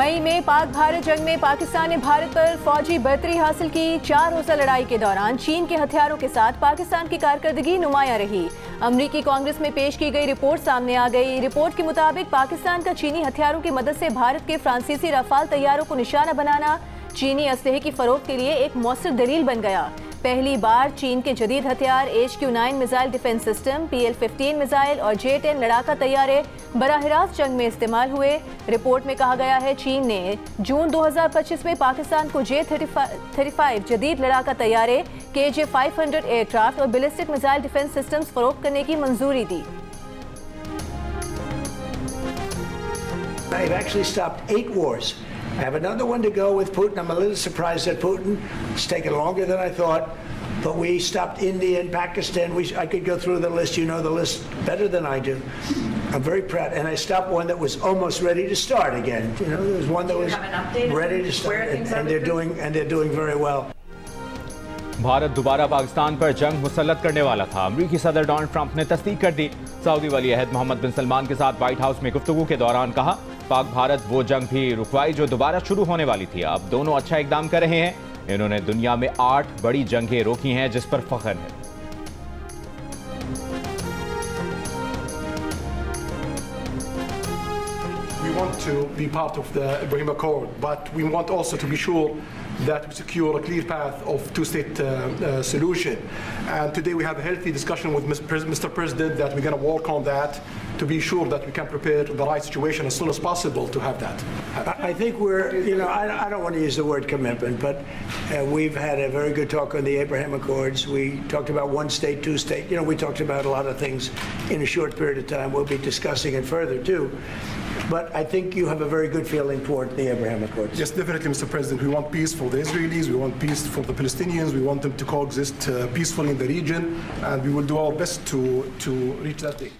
मई में पाक भारत जंग में पाकिस्तान ने भारत पर फौजी बढ़तरी हासिल की। 4 रोज़ा लड़ाई के दौरान चीन के हथियारों के साथ पाकिस्तान की कारकर्दगी नुमायां रही। अमरीकी कांग्रेस में पेश की गई रिपोर्ट सामने आ गई। रिपोर्ट के मुताबिक पाकिस्तान का चीनी हथियारों की मदद से भारत के फ्रांसीसी रफाल तैयारों को निशाना बनाना चीनी असलहे की फरोख्त के लिए एक मौसर दलील बन गया। पहली बार चीन के जदीद हथियार HQ-9 missile defence system, PL-15 missile और J-10 लड़ाका तैयारे बराह रास्त जंग में इस्तेमाल हुए। रिपोर्ट में कहा गया है चीन ने जून 2025 में पाकिस्तान को J-35 जदीद लड़ाका तैयारे, KJ-500 एयरक्राफ्ट और बैलिस्टिक मिसाइल डिफेंस सिस्टम्स फरोख्त करने की मंजूरी दी। They've actually stopped 8 wars. I have another one to go with Putin. I'm a little surprised at Putin. It's taken longer than I thought. But we stopped India and Pakistan. I could go through the list. You know the list better than I do. I'm very proud. And I stopped one that was almost ready to start again. You know, there was one that was ready to start. And they're doing very well. Bharat दोबारा पाकिस्तान पर जंग मुसल्लत करने वाला था। अमरीकी सदर Donald Trump ने तस्दीक कर दी। सऊदी वली अहद मोहम्मद बिन सलमान के साथ व्हाइट हाउस में गुफ्तगू के दौरान कहा, पाक भारत वो जंग भी रुकवाई जो दोबारा शुरू होने वाली थी। अब दोनों अच्छा इकदाम कर रहे हैं। इन्होंने दुनिया में 8 बड़ी जंगें रोकी हैं जिस पर फख्र है। We want to be part of the Ibrahim Accord, but we want also to be sure that we secure a clear path of two-state solution. And today we have a healthy discussion with Mr. President that we're going to work on that to be sure that we can prepare the right situation as soon as possible to have that. I think I don't want to use the word commitment, but we've had a very good talk on the Abraham Accords. We talked about one state, two state. We talked about a lot of things in a short period of time. We'll be discussing it further too. But I think you have a very good feeling toward the Abraham Accords. Yes, definitely, Mr. President. We want peace for the Israelis. We want peace for the Palestinians. We want them to coexist peacefully in the region, and we will do our best to reach that day.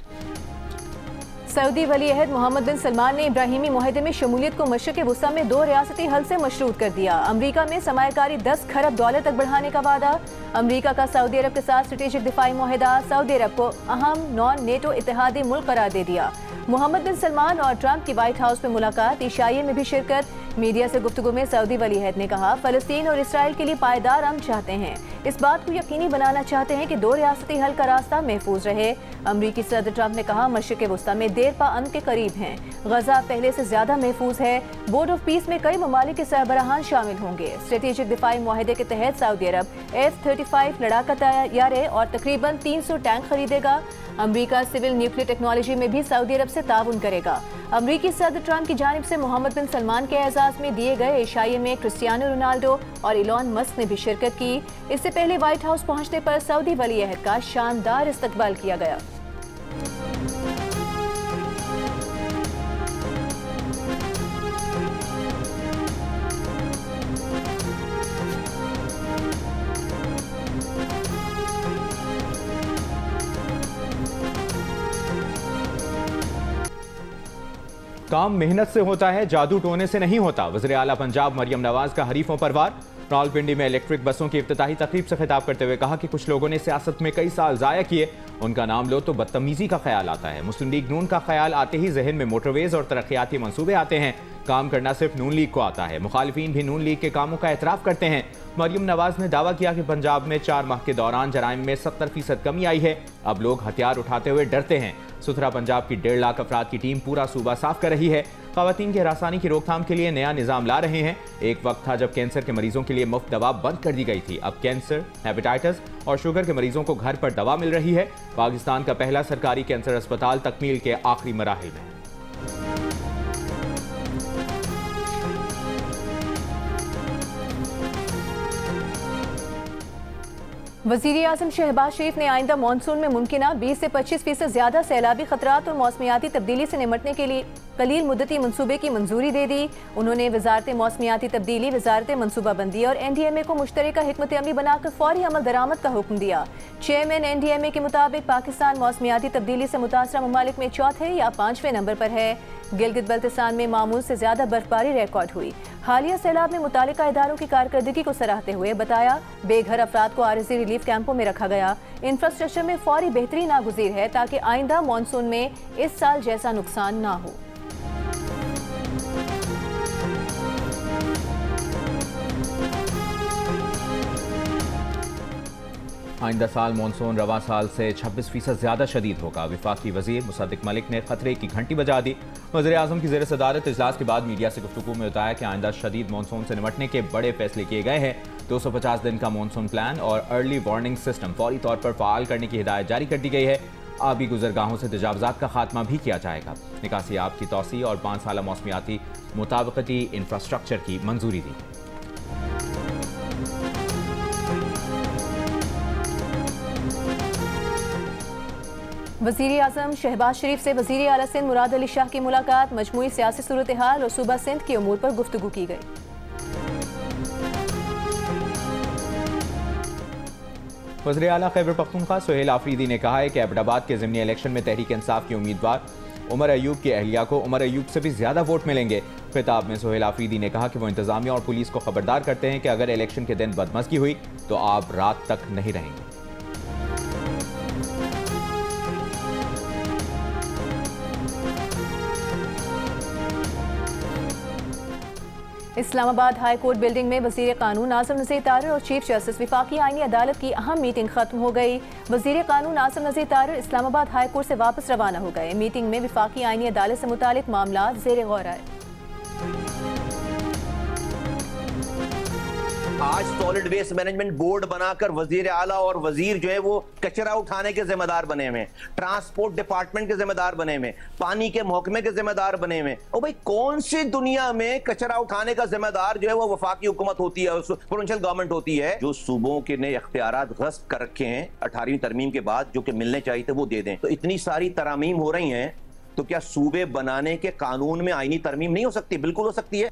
Saudi वली अहद Mohammed bin Salman ने इब्राहिमी मुआहदे में शमूलियत को मशरिक़ वुस्ता में 2 रियासती हल से मशरूत कर दिया। अमरीका में सरमायाकारी $10 खरब तक बढ़ाने का वादा। अमरीका का सऊदी अरब के साथ स्ट्रेटेजिक दिफाई मुआहदा सऊदी अरब को अहम नॉन नेटो इत्तेहादी मुल्क करार दे दिया। मोहम्मद बिन सलमान और ट्रंप की व्हाइट हाउस में मुलाकात, ईशाई में भी शिरकत। मीडिया से गुफ्तगू में सऊदी वली अहद ने कहा, फ़लस्तीन और इसराइल के लिए पायदार अमन चाहते हैं। इस बात को यकीनी बनाना चाहते हैं कि 2 रियासती हल का रास्ता महफूज रहे। अमरीकी सदर ट्रंप ने कहा, मशरिक़ वुस्ता में देर पा अमन के करीब हैं। गजा पहले से ज्यादा महफूज है। बोर्ड ऑफ पीस में कई ममालिक के सरबराहान शामिल होंगे। स्ट्रेटेजिक दिफाई मुआहदे के तहत सऊदी अरब F-35 लड़ाका तैयारे और तकरीबन 300 टैंक खरीदेगा। अमरीका सिविल न्यूक्लियर टेक्नोलॉजी में भी सऊदी अरब से ताउन करेगा। अमरीकी सदर ट्रंप की जानिब से मोहम्मद बिन सलमान के एजाज में दिए गए ईशाई में क्रिस्टियानो रोनाल्डो और इलॉन मस्क ने भी शिरकत की। इससे पहले व्हाइट हाउस पहुंचने पर सऊदी वली अहद का शानदार इस्तकबाल किया गया। काम मेहनत से होता है, जादू टोने से नहीं होता। वज़ीर आला पंजाब मरियम नवाज का हरीफों पर वार। रावलपिंडी में इलेक्ट्रिक बसों की इफ्तिताही तकरीब से खिताब करते हुए कहा कि कुछ लोगों ने सियासत में कई साल ज़ाया किए, उनका नाम लो तो बदतमीजी का ख्याल आता है। मुस्लिम लीग नून का ख्याल आते ही जहन में मोटरवेज और तरक्याती मंसूबे आते हैं। काम करना सिर्फ नून लीग को आता है। मुखालिफिन भी नून लीग के कामों का एतराफ़ करते हैं। मरियम नवाज ने दावा किया कि पंजाब में 4 माह के दौरान जराइम में 70% कमी आई है। अब लोग हथियार उठाते हुए डरते हैं। सुथरा पंजाब की 1.5 लाख अफराद की टीम पूरा सूबा साफ कर रही है। ख़वातीन की हरासानी की रोकथाम के लिए नया निज़ाम ला रहे हैं। एक वक्त था जब कैंसर के मरीजों के लिए मुफ्त दवा बंद कर दी गई थी। अब कैंसर, हेपेटाइटिस और शुगर के मरीजों को घर पर दवा मिल रही है। पाकिस्तान का पहला सरकारी कैंसर अस्पताल तकमील के आखिरी मराहिल में। वज़ीर आज़म शहबाज शरीफ ने आइंदा मानसून में मुमकिना 20 से 25% ज़्यादा सैलाबी खतरात और मौसमियाती तब्दीली से निमटने के लिए कलील मुद्दती मनसूबे की मंजूरी दे दी। उन्होंने वजारत मौसमियाती तब्दीली, वजारत मनसूबाबंदी और NDMA को मुश्तरका हिकमत अमली बनाकर फौरी अमल दरामद का हुक्म दिया। चेयरमैन NDMA के मुताबिक पाकिस्तान मौसमियाती तब्दीली से मुतासरा ममालिक में चौथे या 5वें नंबर पर है। गिलगित बल्तिस्तान में मामूल से ज्यादा बर्फबारी रिकॉर्ड हुई। हालिया सैलाब में मुतालिका इदारों की कारकर्दगी को सराहते हुए बताया, बेघर अफराद को आरज़ी रिलीफ कैंपों में रखा गया। इंफ्रास्ट्रक्चर में फौरी बेहतरी नागुज़ीर है ताकि आइंदा मानसून में इस साल जैसा नुकसान ना हो। आइंदा साल मानसून रवा साल से 26% ज़्यादा शदीद होगा। वफाकी वजीर मुसद्दिक मलिक ने खतरे की घंटी बजा दी। वज़ीर आज़म की ज़ेर सदारत इजलास के बाद मीडिया से गुफ्तगू में बताया कि आइंदा शदीद मानसून से निपटने के बड़े फैसले किए गए हैं। 250 दिन का मानसून प्लान और अर्ली वार्निंग सिस्टम फौरी तौर पर फ़ाल करने की हिदायत जारी कर दी गई है। आबी गुजरगाहों से तजावज़ात का खात्मा भी किया जाएगा। निकासी आब की तौसी और 5 साला मौसमियाती मुताबिकती इंफ्रास्ट्रक्चर की मंजूरी दी। वज़ीर आज़म शहबाज शरीफ से वज़ीर आला सिंध मुराद अली शाह की मुलाकात। मजमूई सियासी सूरत हाल और सूबा सिंध के उमूर पर गुफ्तगू की गई। वज़ीर आला खैबर पख्तूनख्वा सुहेल आफरीदी ने कहा है कि एबटाबाद के ज़िमनी इलेक्शन में तहरीक इंसाफ की उम्मीदवार उमर अयूब की अहलिया को उमर अयूब से भी ज़्यादा वोट मिलेंगे। खिताब में सुहेल आफरीदी ने कहा कि वो इंतज़ामिया और पुलिस को खबरदार करते हैं कि अगर इलेक्शन के दिन बदमज़गी हुई तो आप रात तक नहीं रहेंगे। इस्लामाबाद हाई कोर्ट बिल्डिंग में वज़ीर कानून नाज़िम नज़ीर तारिर और चीफ जस्टिस वफाकी आईनी अदालत की अहम मीटिंग खत्म हो गई। वज़ीर कानून नाज़िम नज़ीर तारिर इस्लामाबाद हाई कोर्ट से वापस रवाना हो गए। मीटिंग में वफाकी आईनी अदालत से मुतालिक मामला ज़ेर गौर आए। आज सॉलिड वेस्ट मैनेजमेंट बोर्ड बनाकर वजीर आला और वजीर जो है वो कचरा उठाने के जिम्मेदार बने हुए, ट्रांसपोर्ट डिपार्टमेंट के जिम्मेदार बने हुए, पानी के महकमे के जिम्मेदार बने हुए। और भाई कौन सी दुनिया में कचरा उठाने का जिम्मेदार जो है वो वफाकी हुकूमत होती है, प्रोविंशियल गवर्नमेंट होती है। जो सूबों के ने इख्तियारात गस्ब कर रखे हैं 18वीं तरमीम के बाद, जो कि मिलने चाहिए थे वो दे दें। तो इतनी सारी तरामीम हो रही हैं, तो क्या सूबे बनाने के कानून में आईनी तरमीम नहीं हो सकती? बिल्कुल हो सकती है।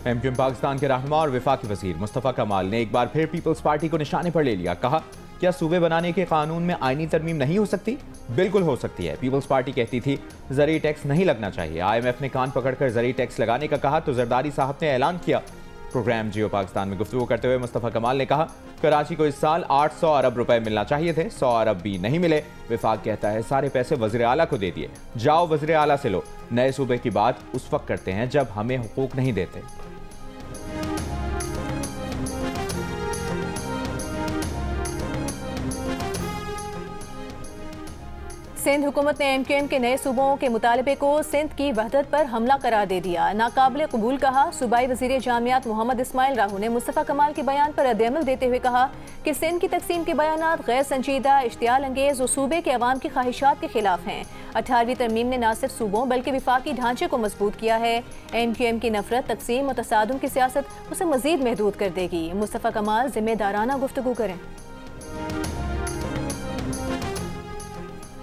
एमक्यूएम पाकिस्तान के रहनुमा और वफाकी वजीर मुस्तफ़ा कमाल ने एक बार फिर पीपल्स पार्टी को निशाने पर ले लिया। कहा, क्या सूबे बनाने के कानून में आईनी तरमीम नहीं हो सकती? बिल्कुल हो सकती है। पीपल्स पार्टी कहती थी ज़रूरी टैक्स नहीं लगना चाहिए। IMF ने कान पकड़कर ज़रूरी टैक्स लगाने का कहा तो जरदारी साहब ने ऐलान किया। प्रोग्राम जियो पाकिस्तान में गुफ्तगू करते हुए मुस्तफ़ा कमाल ने कहा, कराची को इस साल 800 अरब रुपए मिलना चाहिए थे, 100 अरब भी नहीं मिले। विफाक कहता है सारे पैसे वज़ीर आला को दे दिए। जाओ वज़ीर आला से लो। नए सूबे की बात उस वक्त करते हैं जब हमें हुकूक नहीं देते। सिंध हुकूमत ने MQM के नए सूबों के मुतालबे को सिंध की वहदत पर हमला करार दे दिया। नाकाबिल कबूल कहा। सूबाई वज़ीर जामियात मोहम्मद इस्माइल राहू ने मुस्तफ़ा कमाल के बयान पर रद्द-ए-अमल देते हुए कहा कि सिंध की तकसीम के बयानात गैर संजीदा, इश्तियाल अंगेज़ और सूबे के अवाम की ख्वाहिशात के खिलाफ हैं। 18वीं तरमीम ने न सिर्फ सूबों बल्कि वफाकी ढांचे को मजबूत किया है। MQM की नफरत, तकसीम और तसादुम की सियासत उसे मजीद महदूद कर देगी। मुस्तफ़ा कमाल जिम्मेदाराना गुफ्तगू करें।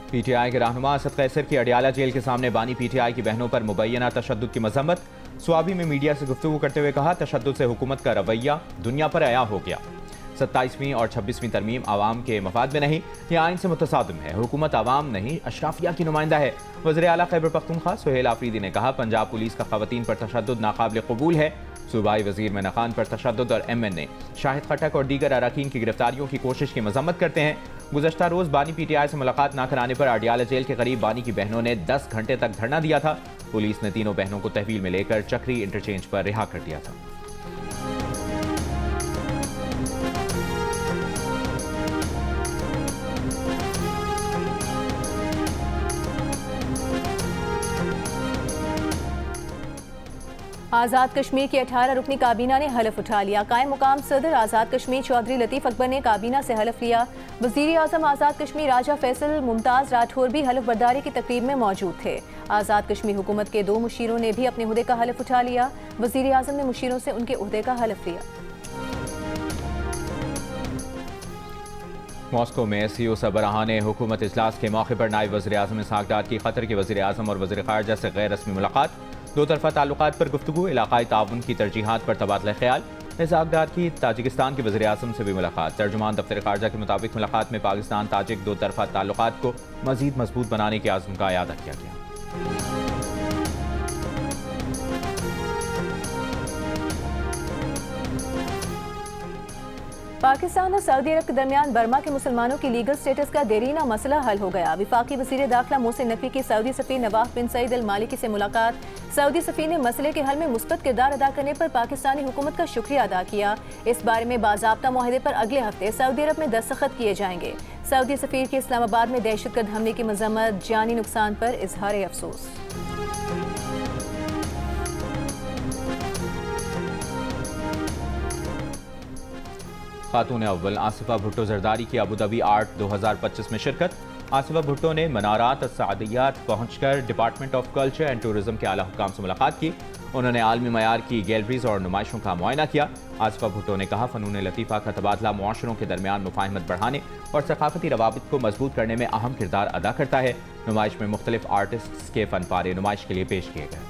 PTI के रहनुमा असद कैसर की अडियाला जेल के सामने बानी PTI की बहनों पर मुबैना तशद्दुद की मजम्मत। स्वाबी में मीडिया से गुफ्तगू करते हुए कहा, तशद्दुद से हुकूमत का रवैया दुनिया पर आया हो गया। 27वीं और 26वीं तरमीम आवाम के मफाद में नहीं, यह आइन से मुतसादिम है। हुकूमत आवाम नहीं, अशराफिया की नुमाइंदा है। वज़ीर आला खैबर पख्तूनख्वा सुहेल आफरीदी ने कहा, पंजाब पुलिस का ख़वातीन पर तशद्दुद नाकाबिल कबूल है। सूबाई वज़ीर मैना खान पर तशद्दुद और MNA शाहिद खटक और दीगर अरकान की गिरफ्तारियों की कोशिश की मजम्मत करते हैं। गुज़श्ता रोज़ बानी PTI से मुलाकात न कराने पर अडियाला जेल के करीब बानी की बहनों ने 10 घंटे तक धरना दिया था। पुलिस ने तीनों बहनों को तहवील में लेकर चक्री इंटरचेंज पर रिहा कर दिया था। आज़ाद कश्मीर की 18 रुकनी काबीना ने हलफ उठा लिया। कायम मुकाम सदर आज़ाद कश्मीर चौधरी लतीफ़ अकबर ने काबीना से हलफ लिया। वज़ीर आज़म आज़ाद कश्मीर राजा फैसल मुमताज़ राठौर भी हलफ बर्दारी की तकरीब में मौजूद थे। आज़ाद कश्मीर हुकूमत के 2 मुशीरों ने भी अपने उहदे का हलफ उठा लिया। वज़ीर आज़म ने मुशीरों से उनके उहदे का हलफ लिया। मॉस्को में SCO सरबराहान हुकूमत इजलास के मौके पर नायब वज़ीर आज़म इसहाक डार की कतर के वज़ीर आज़म और वज़ीर ख़ारजा से गैर रस्मी मुलाकात। 2 तरफ़ा ताल्लुकात पर गुफ्तगू, इलाक़ाई ताउन की तरजीहात पर तबादला ख्याल। इसहाक डार की ताजिकिस्तान के वज़ीर आज़म से भी मुलाकात। तर्जुमान दफ्तर ख़ारजा के मुताबिक मुलाकात में पाकिस्तान ताजिक 2 तरफ़ा ताल्लुकात को मज़ीद मजबूत बनाने के आज़म का इयादा किया गया। पाकिस्तान और सऊदी अरब के दरमियान बर्मा के मुसलमानों की लीगल स्टेटस का देरीना मसला हल हो गया। वफाकी वज़ीर दाखिला मोहसिन नकवी की सऊदी सफ़ीर नवाफ बिन सईद अल मालिकी से मुलाकात। सऊदी सफ़ीर ने मसले के हल में मुस्बत किरदार अदा करने पर पाकिस्तानी हुकूमत का शुक्रिया अदा किया। इस बारे में बाज़ाब्ता मुआहदे पर अगले हफ्ते सऊदी अरब में दस्तखत किए जाएंगे। सऊदी सफ़ीर की इस्लामाबाद में दहशतगर्द हमले की मजम्मत, जानी नुकसान पर इजहार अफसोस। खातून अव्वल आसिफा भुट्टो जरदारी की अबूधाबी आर्ट 2025 में शिरकत। आसिफा भुट्टो ने मनारात सादियात पहुंचकर department of culture and tourism के आला हुकाम से मुलाकात की। उन्होंने आलमी मयार की गैलरीज और नुमाइशों का मुआयना किया। आसिफा भुट्टो ने कहा, फ़नून लतीफ़ा का तबादला मुआशरों के दरमियान मुफाहमत बढ़ाने और सकाफती रवाबित को मजबूत करने में अहम किरदार अदा करता है। नुमाइश में मुख्तलिफ आर्टिस्ट के फन पारे नुमाइश के लिए पेश किए गए।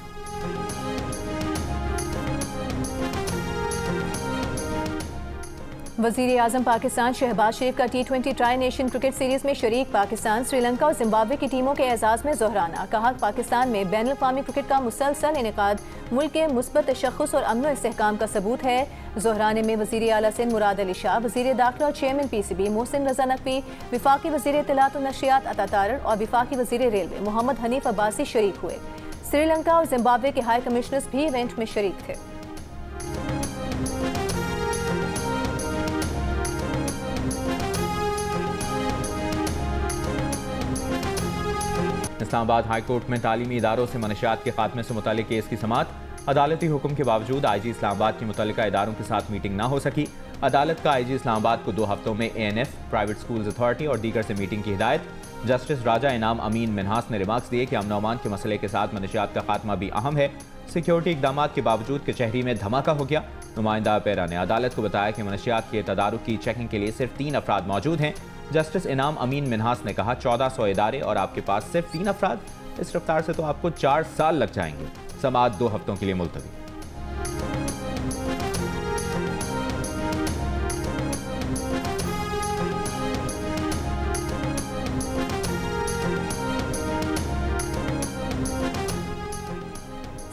वज़ीर आज़म पाकिस्तान शहबाज शरीफ का T20 tri nation cricket series में शरीक पाकिस्तान श्रीलंका और जिम्बाब्वे की टीमों के एजाज़ में जोहराना। कहा, पाकिस्तान में बैनुल अक़वामी क्रिकेट का मुसलसल इनेकाद मुल्क के मुस्बत तशख़्ख़ुस और अमन इस्तेहकाम का सबूत है। जोहराने में वज़ीर आला सिंध मुराद अली शाह, वज़ीर दाखिला और चेयरमैन PCB मोहसिन रज़ा नकवी, विफाकी वज़ीर इत्तलात और नशियात अता तारर और विफाकी वज़ीर रेलवे मोहम्मद हनीफ अब्बासी शरीक हुए। श्रीलंका और जिम्बाब्वे के हाई कमिश्नर्स भी इवेंट में शरीक थे। इस्लामाबाद हाई कोर्ट में तालीमी इदारों से मनशियात के खात्मे से मुतालिक केस की समाअत। अदालती हुक्म के बावजूद IG इस्लामाबाद की मुतल्लिका इदारों के साथ मीटिंग ना हो सकी। अदालत का IG इस्लामाबाद को 2 हफ्तों में ANF, प्राइवेट स्कूल्स अथॉरिटी और दीगर से मीटिंग की हिदायत। जस्टिस राजा इनाम अमीन मिन्हास ने रिमार्क्स दिए कि अमन अमान के मसले के साथ मनशियात का खात्मा भी अहम है। सिक्योरिटी इकदाम के बावजूद कचहरी में धमाका हो गया। नुमाइंदा पैरा ने अदालत को बताया कि मनशियात के तदारुक की चेकिंग के लिए सिर्फ 3 अफराद मौजूद हैं। जस्टिस इनाम अमीन मिन्हास ने कहा, 1400 इदारे और आपके पास सिर्फ 3 अफराद, इस रफ्तार से तो आपको 4 साल लग जाएंगे। समाअत 2 हफ्तों के लिए मुलतवी।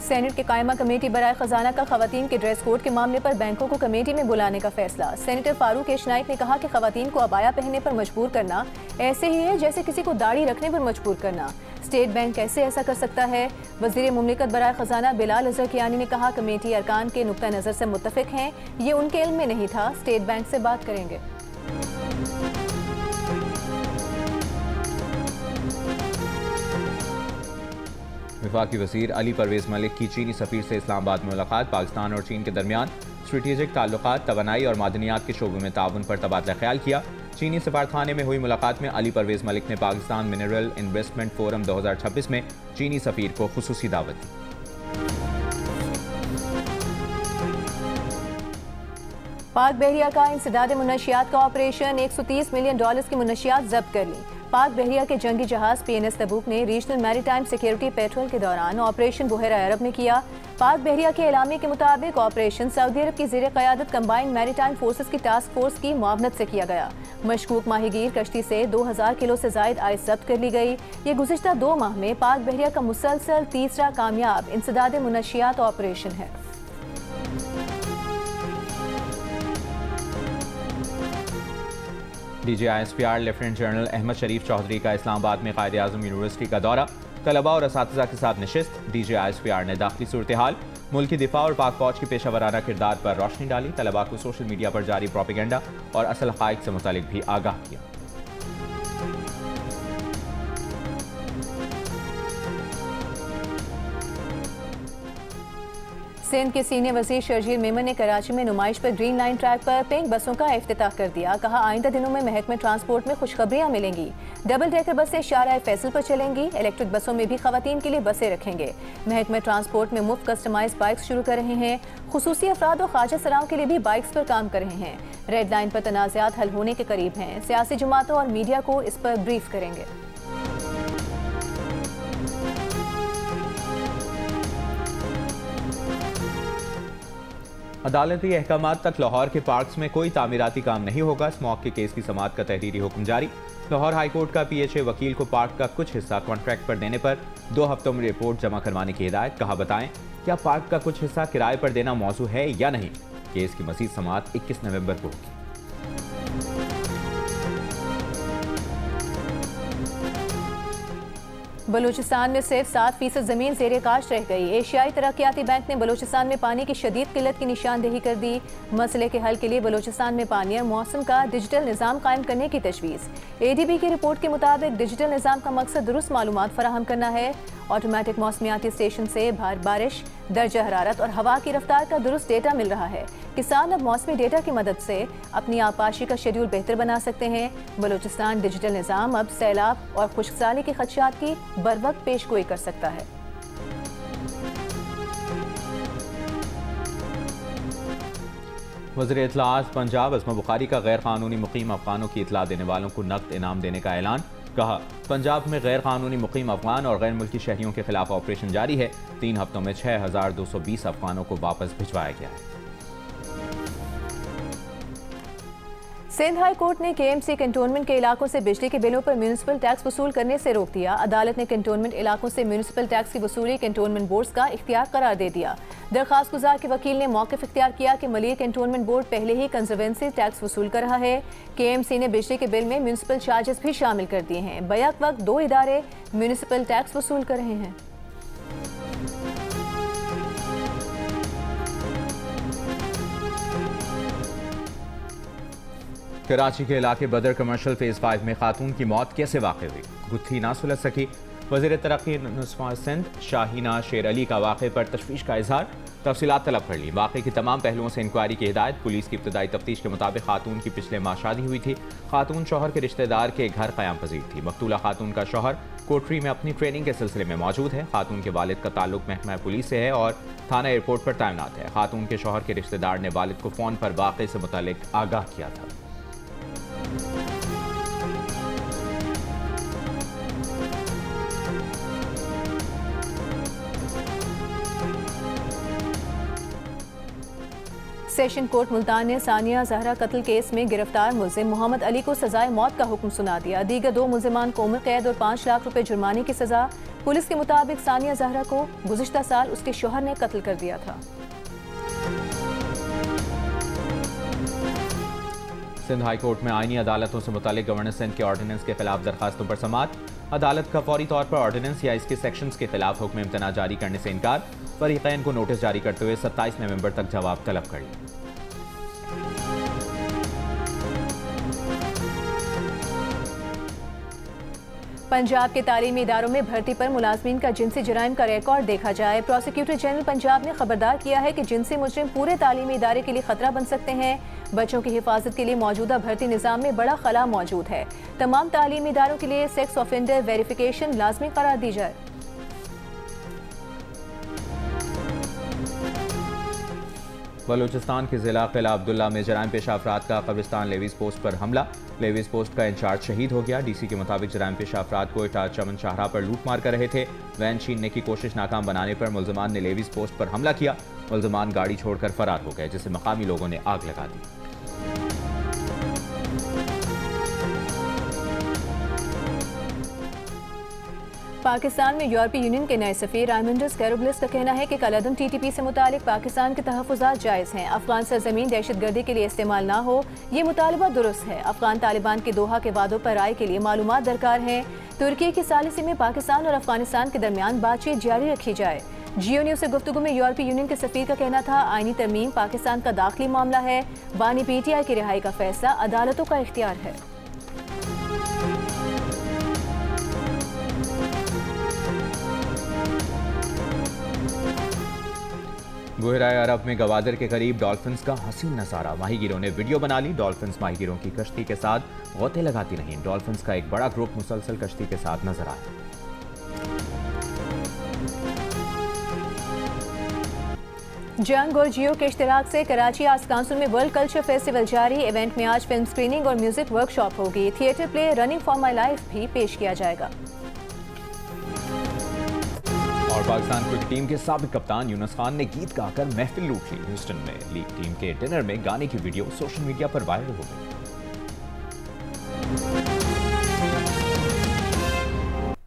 सेनेट के कायमा कमेटी बराए खजाना का खवातीन के ड्रेस कोड के मामले पर बैंकों को कमेटी में बुलाने का फैसला। सेनेटर फारूक एशनाइक ने कहा कि खवातीन को अबाया पहनने पर मजबूर करना ऐसे ही है जैसे किसी को दाढ़ी रखने पर मजबूर करना। स्टेट बैंक कैसे ऐसा कर सकता है? वजीर मुमलिकत बराए खजाना बिलाल अजहर कियानी ने कहा, कमेटी अरकान के नुक्ता नज़र से मुत्तफिक हैं, ये उनके इल्म में नहीं था, स्टेट बैंक से बात करेंगे। वफाकी वज़ीर अली परवेज़ मलिक की चीनी सफ़ीर से इस्लामाबाद में मुलाकात। पाकिस्तान और चीन के दरमियान स्ट्रेटेजिक ताल्लुकात, तवानाई और मादनियात के शोबों में ताउन पर तबादला ख्याल किया। चीनी सफारतखाने में हुई मुलाकात में अली परवेज़ मलिक ने पाकिस्तान मिनरल इन्वेस्टमेंट फोरम 2026 में चीनी सफ़ीर को खुसूसी दावत दी। पाक बहरिया का इंसदाद मुनशियात का ऑपरेशन, $130 मिलियन की मुनशियात जब्त कर ली। पाक बहरिया के जंगी जहाज PNS तबूक ने रीजनल मैरीटाइम सिक्योरिटी पेट्रोल के दौरान ऑपरेशन बुहरा अरब में किया। पाक बहरिया के एलामी के मुताबिक ऑपरेशन सऊदी अरब की ज़ेर क़यादत कंबाइंड मैरीटाइम फोर्सेस की टास्क फोर्स की मुआवनत से किया गया। मशकूक माहीगीर कश्ती से 2000 किलो से जायद आइस जब्त कर ली गई। ये गुज़िश्ता 2 माह में पाक बहरिया का मुसलसल तीसरा कामयाब इंसदाद मुनशियात ऑपरेशन है। DGISPR लेफ्टिनेंट जनरल अहमद शरीफ चौधरी का इस्लामाबाद में कायद आज़म यूनिवर्सिटी का दौरा। तलबा और असातिज़ा के साथ नशिस्त। DGISPR ने दाखिली सूरत हाल, मुल्की दिफा और पाक फौज के पेशा वराना किरदार पर रोशनी डाली। तलबा को सोशल मीडिया पर जारी प्रोपेगेंडा और असल हक़ाइक़ से मुतालिक भी आगाह किया। सिंध के सीनियर वज़ीर शर्जील मेमन ने कराची में नुमाइश पर ग्रीन लाइन ट्रैक पर पिंक बसों का इफ्तिताह कर दिया। कहा, आइंदा दिनों में महकमे ट्रांसपोर्ट में खुशखबरियां मिलेंगी। डबल डेकर बसें शाहराह फैसल पर चलेंगी। इलेक्ट्रिक बसों में भी खवातीन के लिए बसें रखेंगे। महकमे ट्रांसपोर्ट में मुफ्त कस्टमाइज बाइक्स शुरू कर रहे हैं। खुसूसी अफराद और ख्वाजा सराओं के लिए भी बाइक्स पर काम कर रहे हैं। रेड लाइन पर तनाज़ात हल होने के करीब हैं। सियासी जमातों और मीडिया को इस पर ब्रीफ करेंगे। अदालती अहकामात तक लाहौर के पार्क्स में कोई तामीराती काम नहीं होगा। स्मॉग के केस की समाअत का तहरीरी हुक्म जारी। लाहौर हाई कोर्ट का PHA वकील को पार्क का कुछ हिस्सा कॉन्ट्रैक्ट पर देने पर 2 हफ्तों में रिपोर्ट जमा करवाने की हिदायत। कहा, बताएं क्या पार्क का कुछ हिस्सा किराए पर देना मौजू है या नहीं। केस की मज़ीद समाअत 21 नवंबर को होगी। बलूचिस्तान में सिर्फ 7% जमीन ज़ेरे काश्त रह गई। एशियाई तरक्याती बैंक ने बलूचिस्तान में पानी की शदीद किल्लत की निशानदेही कर दी। मसले के हल के लिए बलूचिस्तान में पानी और मौसम का डिजिटल निज़ाम कायम करने की तजवीज़। ADB की रिपोर्ट के मुताबिक डिजिटल निज़ाम का मकसद दुरुस्त मालूमात फराहम करना है। ऑटोमेटिक मौसमियाती स्टेशन से बारिश, दर्जा हरारत और हवा की रफ्तार का दुरुस्त डेटा मिल रहा है। किसान अब मौसमी डेटा की मदद से अपनी आबपाशी का शेड्यूल बेहतर बना सकते हैं। बलूचिस्तान डिजिटल निज़ाम अब सैलाब और खुश्कसाली के खदशात की बरवक्त पेशगोई कर सकता है। वज़ीर इत्तलाआत पंजाब अस्मा बुखारी का गैर कानूनी मुकीम अफगानों की इतला देने वालों को नकद इनाम देने का ऐलान। कहा, पंजाब में गैर कानूनी मुकीम अफगान और गैर मुल्की शहरियों के खिलाफ ऑपरेशन जारी है। 3 हफ्तों में 6220 अफगानों को वापस भिजवाया गया है। सिंध हाई कोर्ट ने KMC कंटोनमेंट के इलाकों से बिजली के बिलों पर म्यूनिसिपल टैक्स वसूल करने से रोक दिया। अदालत ने कंटोनमेंट इलाकों से म्यूनिसिपल टैक्स की वसूली कंटोनमेंट बोर्ड्स का इख्तियार करार दे दिया। दरखास्त गुजार के वकील ने मौक़िफ़ इख्तियार किया कि मलिक कंटोनमेंट बोर्ड पहले ही कंजर्वेंसी टैक्स वसूल कर रहा है। KMC ने बिजली के बिल में म्यूनिसिपल चार्जेस भी शामिल कर दिए हैं। बैक वक्त 2 इदारे म्यूनिसिपल टैक्स वसूल कर रहे हैं। कराची के इलाके बदर कमर्शियल फेज 5 में खातून की मौत कैसे वाक़ई हुई, गुत्थी ना सुलझ सकी। वज़ीर तरक्की नुस्मा सिंध शाहीना शेर अली का वाक़े पर तशवीश का इजहार, तफसीलात तलब कर ली। वाक़े के तमाम पहलुओं से इंक्वायरी की हिदायत। पुलिस की इब्तदाई तफ्तीश के मुताबिक खातून की पिछले माह शादी हुई थी। खातून शौहर के रिश्तेदार के घर क़याम पज़ीर थी। मकतूला खातून का शौहर कोटरी में अपनी ट्रेनिंग के सिलसिले में मौजूद है। खातून के वालिद का ताल्लुक महकमा पुलिस से है और थाना एयरपोर्ट पर तैनात है। खातून के शौहर के रिश्तेदार ने वालिद को फ़ोन पर वाक़े से मुतालिक आगाह किया था। सेशन कोर्ट मुल्तान ने सानिया जहरा कत्ल केस में गिरफ्तार मुल्जिम मोहम्मद अली को सजाए मौत का हुक्म सुना दिया। दीगर 2 मुल्जिमान को उम्र कैद और 5 लाख रुपए जुर्माने की सजा। पुलिस के मुताबिक सानिया जहरा को गुज़िश्ता साल उसके शौहर ने कत्ल कर दिया था। सिंध हाई कोर्ट में आईनी अदालतों से मुतालिक गवर्नर सिंध के ऑर्डिनेंस के खिलाफ दरखास्तों पर समाअत। अदालत का फौरी तौर पर ऑर्डिनेंस या इसके सेक्शंस के खिलाफ हुक्म इम्तना जारी करने से इनकार। फरीकैन को नोटिस जारी करते हुए 27 नवंबर तक जवाब तलब कर लिया। पंजाब के तालीमी इदारों में भर्ती पर मुलाजमीन का जिनसी जराइम का रिकॉर्ड देखा जाए। प्रोसिक्यूटर जनरल पंजाब ने खबरदार किया है कि जिनसी मुजरिम पूरे तालीमी इदारे के लिए खतरा बन सकते हैं। बच्चों की हिफाजत के लिए मौजूदा भर्ती निज़ाम में बड़ा खला मौजूद है। तमाम तालीमी इदारों के लिए सेक्स ऑफेंडर वेरिफिकेशन लाजमी करार दी जाए। बलूचिस्तान के जिला किला अब्दुल्ला में जराइम पेशा अफराद का कब्रिस्तान लेवीज पोस्ट पर हमला। लेवीज पोस्ट का इंचार्ज शहीद हो गया। DC के मुताबिक जराइम पेशा अफराद को इटा चमन शाहरा पर लूट मार कर रहे थे। वैन छीनने की कोशिश नाकाम बनाने पर मुल्जिमान ने लेवीज पोस्ट पर हमला किया। मुल्जिमान गाड़ी छोड़कर फरार हो गए, जिसे मकामी लोगों ने आग लगा दी। पाकिस्तान में यूरोपीय यूनियन के नए सफीर राइमुंडस कैरोब्लिस का कहना है कि कलअदम TTP से मुतालिक पाकिस्तान के तहफ़्फ़ुज़ात जायज़ हैं। अफगान सरजमीन दहशतगर्दी के लिए इस्तेमाल ना हो, ये मुतालबा दुरुस्त है। अफगान तालिबान के दोहा के वादों पर राय के लिए मालूमात दरकार हैं। तुर्की की सालिसी में पाकिस्तान और अफगानिस्तान के दरमियान बातचीत जारी रखी जाए। जियो न्यूज़ से गुफ्तगू में यूरोपीय यूनियन के सफीर का कहना था, आईनी तरमीम पाकिस्तान का दाखिली मामला है। बानी PTI की रिहाई का फैसला अदालतों का इख्तियार है। बुहराए अरब में गवादर के करीब डॉल्फिन्स का हसीन नज़ारा। माहीगीरों ने वीडियो बना ली। डॉल्फिन्स माहीगीरों की कश्ती के साथ गोते लगाती रहीं। डॉल्फिन्स का एक बड़ा ग्रुप मुसलसल कश्ती के साथ नजर आया। जंग और जियो के इश्तिराक से कराची आर्ट्स काउंसिल में वर्ल्ड कल्चर फेस्टिवल जारी। इवेंट में आज फिल्म स्क्रीनिंग और म्यूजिक वर्कशॉप होगी। Theatre play running for my life भी पेश किया जाएगा। और पाकिस्तान क्रिकेट टीम के साबिक कप्तान यूनुस खान ने गीत गाकर महफिल लूट ली। ह्यूस्टन में लीग टीम के डिनर में गाने की वीडियो सोशल मीडिया पर वायरल हो गई।